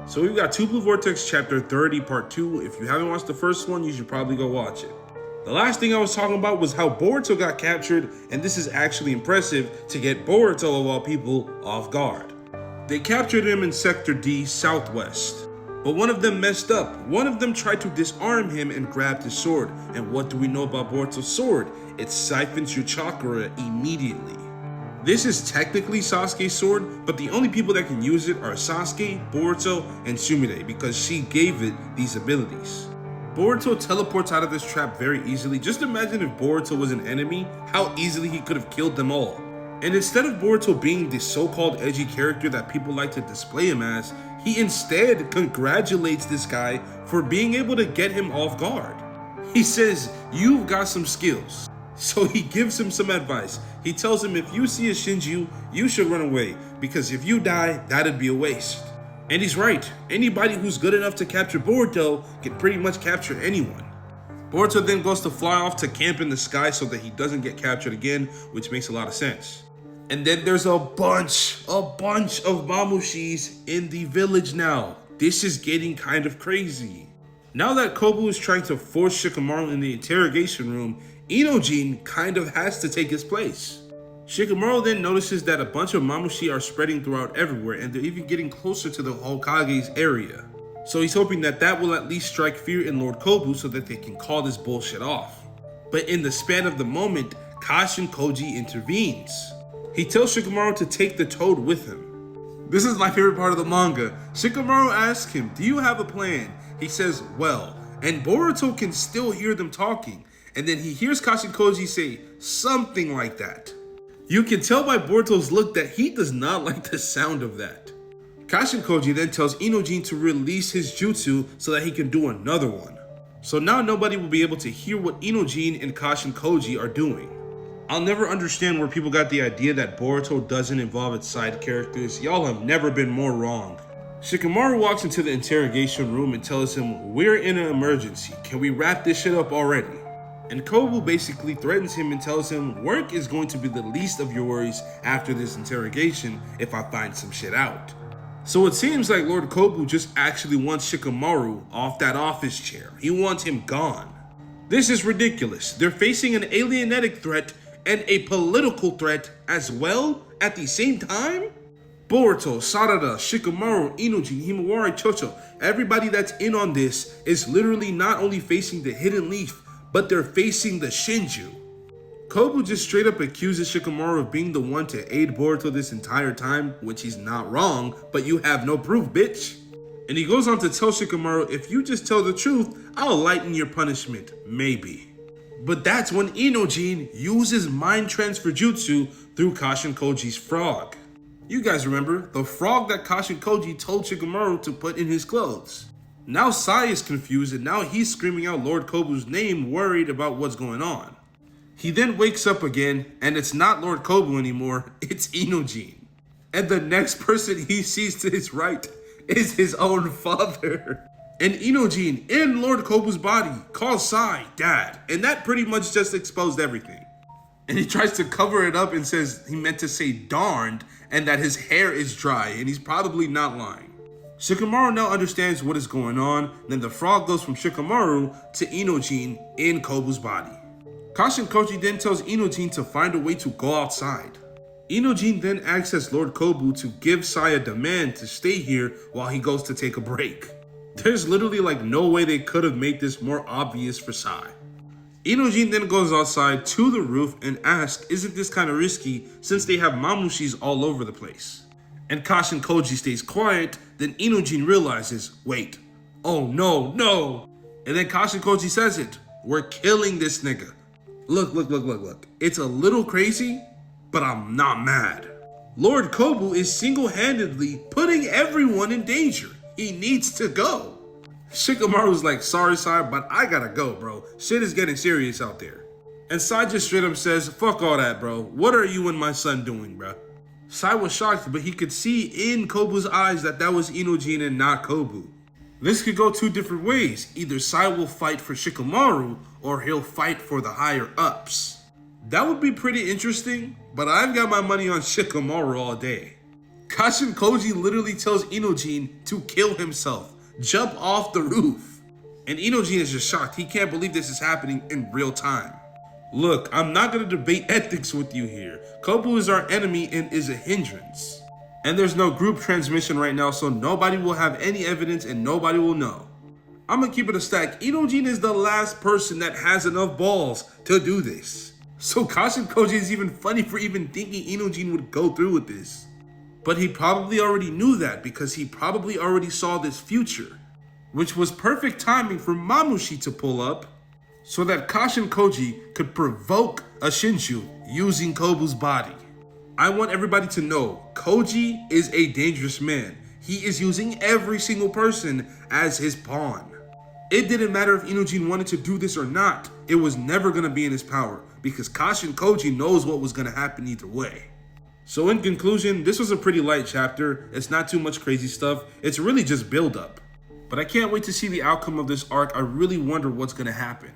So we've got Two Blue Vortex chapter 30 part 2. If you haven't watched the first one, you should probably go watch it. The last thing I was talking about was how Boruto got captured, and this is actually impressive to get Boruto of all people off guard. They captured him in Sector D Southwest, but one of them messed up. One of them tried to disarm him and grabbed his sword, and what do we know about Boruto's sword? It siphons your chakra immediately. This is technically Sasuke's sword, but the only people that can use it are Sasuke, Boruto, and Sumire because she gave it these abilities. Boruto teleports out of this trap very easily. Just imagine if Boruto was an enemy, how easily he could have killed them all. And instead of Boruto being the so-called edgy character that people like to display him as, he instead congratulates this guy for being able to get him off guard. He says, "You've got some skills." So he gives him some advice. He tells him if you see a Shinju, you should run away, because if you die, that'd be a waste. And he's right. Anybody who's good enough to capture Boruto can pretty much capture anyone. Boruto then goes to fly off to camp in the sky so that he doesn't get captured again, which makes a lot of sense. And then there's a bunch of Mamushis in the village now. This is getting kind of crazy. Now that Kobu is trying to force Shikamaru in the interrogation room, Inojin kind of has to take his place. Shikamaru then notices that a bunch of Mamushi are spreading throughout everywhere, and they're even getting closer to the Hokage's area. So he's hoping that that will at least strike fear in Lord Kobu so that they can call this bullshit off. But in the span of the moment, Kashin Koji intervenes. He tells Shikamaru to take the toad with him. This is my favorite part of the manga. Shikamaru asks him, "Do you have a plan?" He says, "Well," and Boruto can still hear them talking. And then he hears Kashin Koji say something like that. You can tell by Boruto's look that he does not like the sound of that. Kashin Koji then tells Inojin to release his jutsu so that he can do another one. So now nobody will be able to hear what Inojin and Kashin Koji are doing. I'll never understand where people got the idea that Boruto doesn't involve its side characters. Y'all have never been more wrong. Shikamaru walks into the interrogation room and tells him, "We're in an emergency. Can we wrap this shit up already?" And Kobu basically threatens him and tells him work is going to be the least of your worries after this interrogation if I find some shit out. So it seems like Lord Kobu just actually wants Shikamaru off that office chair. He wants him gone. This is ridiculous. They're facing an alienetic threat and a political threat as well at the same time? Boruto, Sarada, Shikamaru, Inojin, Himawari, Chocho, everybody that's in on this is literally not only facing the Hidden Leaf, but they're facing the Shinju. Kobu just straight up accuses Shikamaru of being the one to aid Boruto this entire time, which he's not wrong, but you have no proof, bitch. And he goes on to tell Shikamaru, if you just tell the truth, I'll lighten your punishment, maybe. But that's when Inojin uses mind transfer jutsu through Kashin Koji's frog. You guys remember, the frog that Kashin Koji told Shikamaru to put in his clothes. Now Sai is confused and now he's screaming out Lord Kobu's name, worried about what's going on. He then wakes up again and it's not Lord Kobu anymore, it's Inojin. And the next person he sees to his right is his own father. And Inojin, in Lord Kobu's body, calls Sai dad, and that pretty much just exposed everything. And he tries to cover it up and says he meant to say darned and that his hair is dry, and he's probably not lying. Shikamaru now understands what is going on, then the frog goes from Shikamaru to Inojin in Kobu's body. Kashin Koji then tells Inojin to find a way to go outside. Inojin then asks Lord Kobu to give Sai a demand to stay here while he goes to take a break. There's literally like no way they could have made this more obvious for Sai. Inojin then goes outside to the roof and asks, isn't this kind of risky since they have Mamushis all over the place? And Kashin Koji stays quiet, then Inojin realizes, wait, oh no. And then Kashin Koji says it, we're killing this nigga. Look. It's a little crazy, but I'm not mad. Lord Kobu is single-handedly putting everyone in danger. He needs to go. Shikamaru's like, sorry, Sai, but I gotta go, bro. Shit is getting serious out there. And Sai just straight up says, fuck all that, bro. What are you and my son doing, bro? Sai was shocked, but he could see in Kobu's eyes that was Inojin and not Kobu. This could go two different ways. Either Sai will fight for Shikamaru, or he'll fight for the higher ups. That would be pretty interesting, but I've got my money on Shikamaru all day. Kashin Koji literally tells Inojin to kill himself, jump off the roof. And Inojin is just shocked. He can't believe this is happening in real time. Look, I'm not gonna debate ethics with you here. Kobu is our enemy and is a hindrance. And there's no group transmission right now, so nobody will have any evidence and nobody will know. I'm gonna keep it a stack. Inojin is the last person that has enough balls to do this. So Kashin Koji is even funny for even thinking Inojin would go through with this. But he probably already knew that because he probably already saw this future, which was perfect timing for Mamushi to pull up so that Kashin Koji could provoke a Shinshu using Kobu's body. I want everybody to know, Koji is a dangerous man. He is using every single person as his pawn. It didn't matter if Inojin wanted to do this or not. It was never going to be in his power because Kashin Koji knows what was going to happen either way. So in conclusion, this was a pretty light chapter. It's not too much crazy stuff. It's really just build up. But I can't wait to see the outcome of this arc. I really wonder what's going to happen.